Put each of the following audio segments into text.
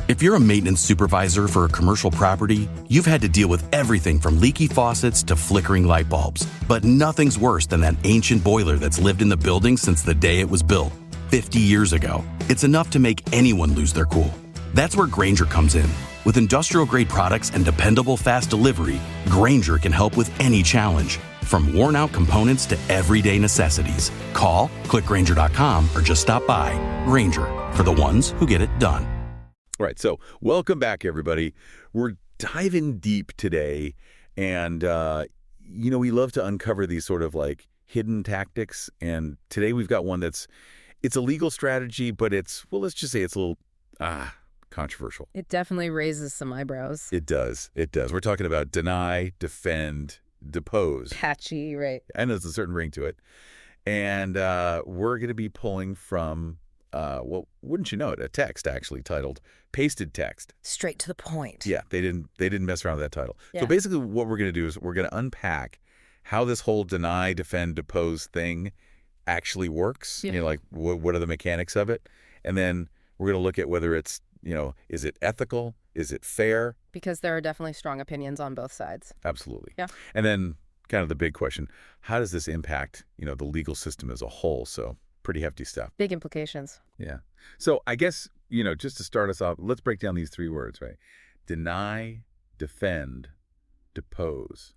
If you're a maintenance supervisor for a commercial property, you've had to deal with everything from leaky faucets to flickering light bulbs. But nothing's worse than that ancient boiler that's lived in the building since the day it was built, 50 years ago. It's enough to make anyone lose their cool. That's where Grainger comes in. With industrial-grade products and dependable fast delivery, Grainger can help with any challenge. From worn-out components to everyday necessities. Call, click Grainger.com, or just stop by. Grainger, for the ones who get it done. All right, so welcome back, everybody. We're diving deep today, and, we love to uncover these sort of, like, hidden tactics, and today we've got one it's a legal strategy, but let's just say it's a little, controversial. It definitely raises some eyebrows. It does. We're talking about deny, defend, depose. Patchy, right. I know there's a certain ring to it. And we're going to be pulling from, wouldn't you know it, a text actually titled Pasted Text. Straight to the point. Yeah, they didn't mess around with that title. Yeah. So basically what we're going to do is we're going to unpack how this whole deny, defend, depose thing actually works. Yeah. Like what are the mechanics of it? And then we're going to look at whether it's, is it ethical? Is it fair? Because there are definitely strong opinions on both sides. Absolutely. Yeah. And then kind of the big question, how does this impact, the legal system as a whole? So pretty hefty stuff. Big implications. Yeah. So I guess, just to start us off, let's break down these three words, right? Deny, defend, depose.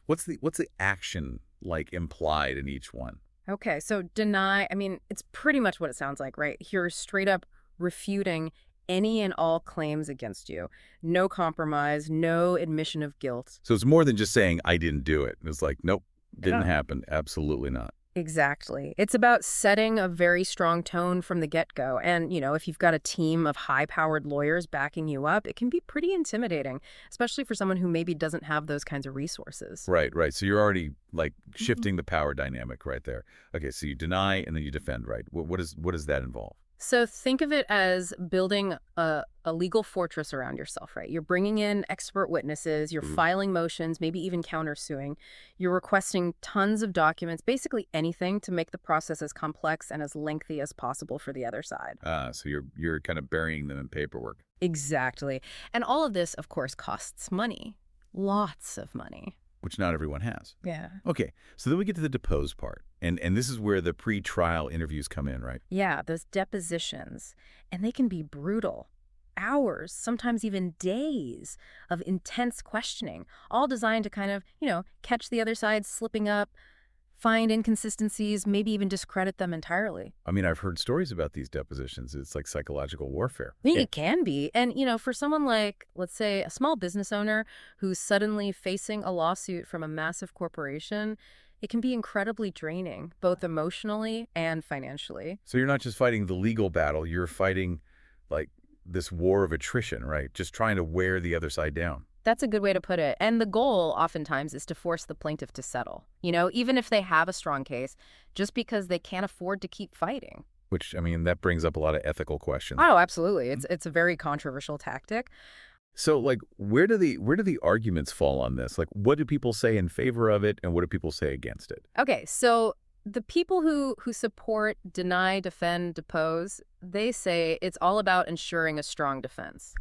What's the action like implied in each one? Okay, so deny, it's pretty much what it sounds like, right? You're straight up refuting any and all claims against you. No compromise, no admission of guilt. So it's more than just saying, I didn't do it. It's like, nope, didn't happen. Absolutely not. Exactly. It's about setting a very strong tone from the get-go. And, if you've got a team of high-powered lawyers backing you up, it can be pretty intimidating, especially for someone who maybe doesn't have those kinds of resources. Right. So you're already, like, shifting the power dynamic right there. Okay, so you deny and then you defend, right? What does that involve? So think of it as building a legal fortress around yourself, right? You're bringing in expert witnesses, you're filing motions, maybe even countersuing. You're requesting tons of documents, basically anything to make the process as complex and as lengthy as possible for the other side. So you're kind of burying them in paperwork. Exactly. And all of this, of course, costs money. Lots of money. Which not everyone has. Yeah. Okay, so then we get to the depose part. And this is where the pre-trial interviews come in, right? Yeah, those depositions. And they can be brutal. Hours, sometimes even days of intense questioning, all designed to kind of, catch the other side slipping up, find inconsistencies, maybe even discredit them entirely. I've heard stories about these depositions. It's like psychological warfare. It can be. And, for someone like, let's say, a small business owner who's suddenly facing a lawsuit from a massive corporation, it can be incredibly draining, both emotionally and financially. So you're not just fighting the legal battle, you're fighting, like, this war of attrition, right? Just trying to wear the other side down. That's a good way to put it. And the goal oftentimes is to force the plaintiff to settle, even if they have a strong case, just because they can't afford to keep fighting. Which, that brings up a lot of ethical questions. Oh, absolutely. It's a very controversial tactic. So, like, where do the arguments fall on this? Like, what do people say in favor of it, and what do people say against it? Okay, so the people who support deny, defend, depose, they say it's all about ensuring a strong defense.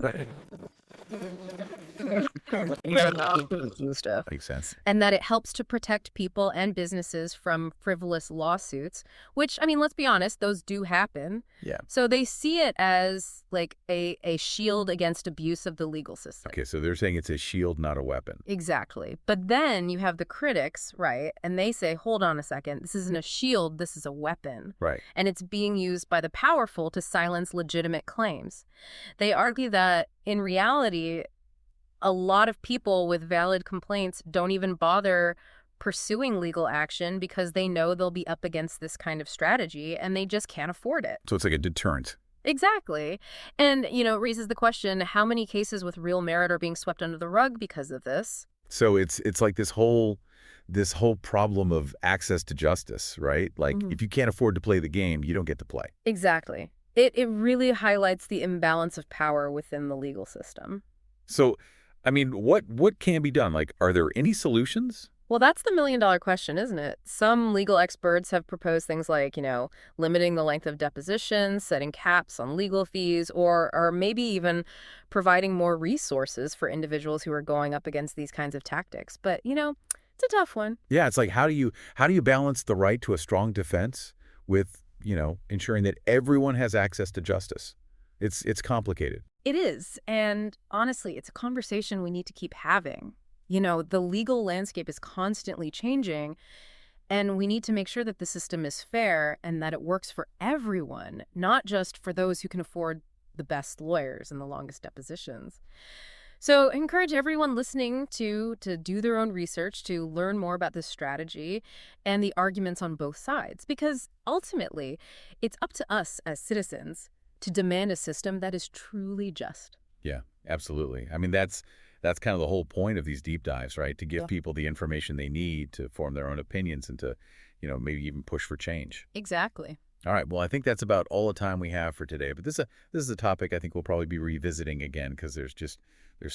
Stuff. Makes sense. And that it helps to protect people and businesses from frivolous lawsuits, which, let's be honest, those do happen. Yeah. So they see it as like a shield against abuse of the legal system. Okay, so they're saying it's a shield, not a weapon. Exactly. But then you have the critics, right? And they say, hold on a second, this isn't a shield, this is a weapon. Right. And it's being used by the powerful to silence legitimate claims. They argue that in reality, a lot of people with valid complaints don't even bother pursuing legal action because they know they'll be up against this kind of strategy and they just can't afford it. So it's like a deterrent. Exactly. And, it raises the question, how many cases with real merit are being swept under the rug because of this? So it's like this whole problem of access to justice, right? Like, if you can't afford to play the game, you don't get to play. Exactly. It really highlights the imbalance of power within the legal system. So, what can be done? Like, are there any solutions? Well, that's the million-dollar question, isn't it? Some legal experts have proposed things like, limiting the length of depositions, setting caps on legal fees, or maybe even providing more resources for individuals who are going up against these kinds of tactics. But, it's a tough one. Yeah, it's like how do you balance the right to a strong defense with, ensuring that everyone has access to justice? It's complicated. It is. And honestly, it's a conversation we need to keep having. The legal landscape is constantly changing, and we need to make sure that the system is fair and that it works for everyone, not just for those who can afford the best lawyers and the longest depositions. So I encourage everyone listening to do their own research to learn more about this strategy and the arguments on both sides, because ultimately, it's up to us as citizens to demand a system that is truly just. Yeah, absolutely. I mean, that's kind of the whole point of these deep dives, right? To give Yeah. people the information they need to form their own opinions and to, maybe even push for change. Exactly. All right. Well, I think that's about all the time we have for today. But this is a topic I think we'll probably be revisiting again because there's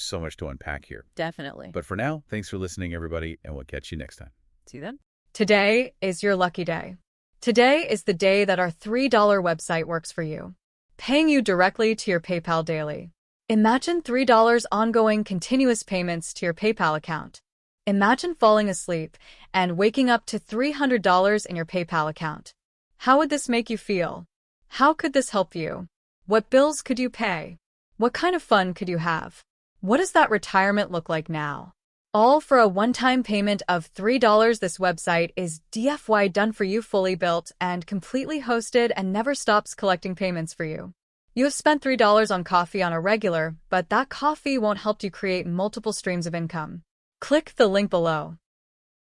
so much to unpack here. Definitely. But for now, thanks for listening, everybody, and we'll catch you next time. See you then. Today is your lucky day. Today is the day that our $3 website works for you, paying you directly to your PayPal daily. Imagine $3 ongoing continuous payments to your PayPal account. Imagine falling asleep and waking up to $300 in your PayPal account. How would this make you feel? How could this help you? What bills could you pay? What kind of fun could you have? What does that retirement look like now? All for a one-time payment of $3. This website is DFY done for you, fully built and completely hosted, and never stops collecting payments for you. You have spent $3 on coffee on a regular, but that coffee won't help you create multiple streams of income. Click the link below.